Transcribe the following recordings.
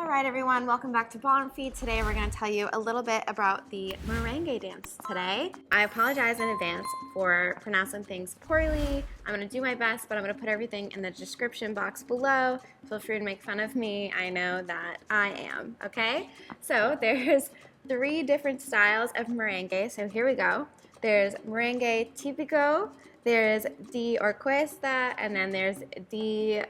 Alright everyone, welcome back to Ballroom Feed. Today we're going to tell you a little bit about the merengue dance today. I apologize in advance for pronouncing things poorly. I'm going to do my best, but I'm going to put everything in the description box below. Feel free to make fun of me. I know that I am, okay? So there's 3 different styles of merengue, so here we go. There's merengue típico, there's de orquesta, and then there's de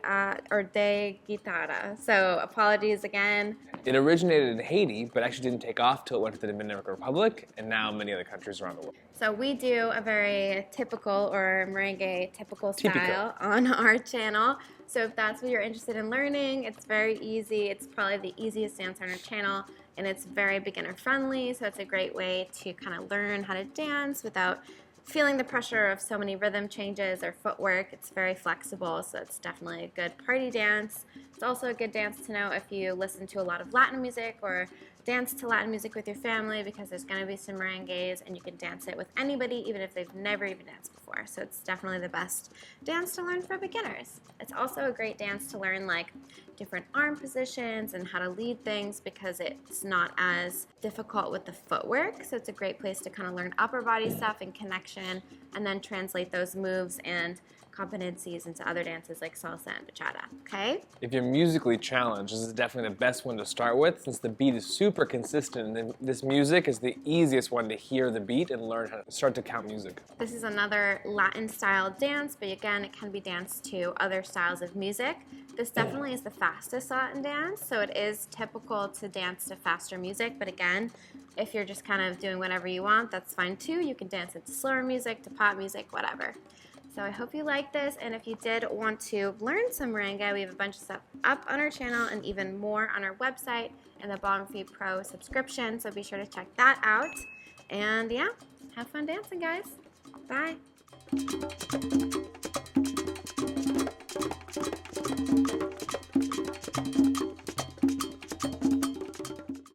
guitarra. So apologies again. It originated in Haiti, but actually didn't take off till it went to the Dominican Republic, and now many other countries around the world. So we do a very typical or merengue typical style on our channel. So if that's what you're interested in learning, it's very easy. It's probably the easiest dance on our channel, and it's very beginner friendly. So it's a great way to kind of learn how to dance without feeling the pressure of so many rhythm changes or footwork. It's very flexible, so it's definitely a good party dance. It's also a good dance to know if you listen to a lot of Latin music or dance to Latin music with your family, because there's going to be some merengues and you can dance it with anybody even if they've never even danced before. So it's definitely the best dance to learn for beginners. It's also a great dance to learn like different arm positions and how to lead things, because it's not as difficult with the footwork. So it's a great place to kind of learn upper body stuff and connection, and then translate those moves and competencies into other dances like salsa and bachata, okay? If you're musically challenged, this is definitely the best one to start with, since the beat is super consistent, and this music is the easiest one to hear the beat and learn how to start to count music. This is another Latin style dance, but again, it can be danced to other styles of music. This definitely is the fastest Latin dance, so it is typical to dance to faster music, but again, if you're just kind of doing whatever you want, that's fine too. You can dance it to slower music, to pop music, whatever. So I hope you like this, and if you did want to learn some merengue, we have a bunch of stuff up on our channel and even more on our website and the Ballroom Feed Pro subscription, so be sure to check that out. And yeah, have fun dancing, guys. Bye.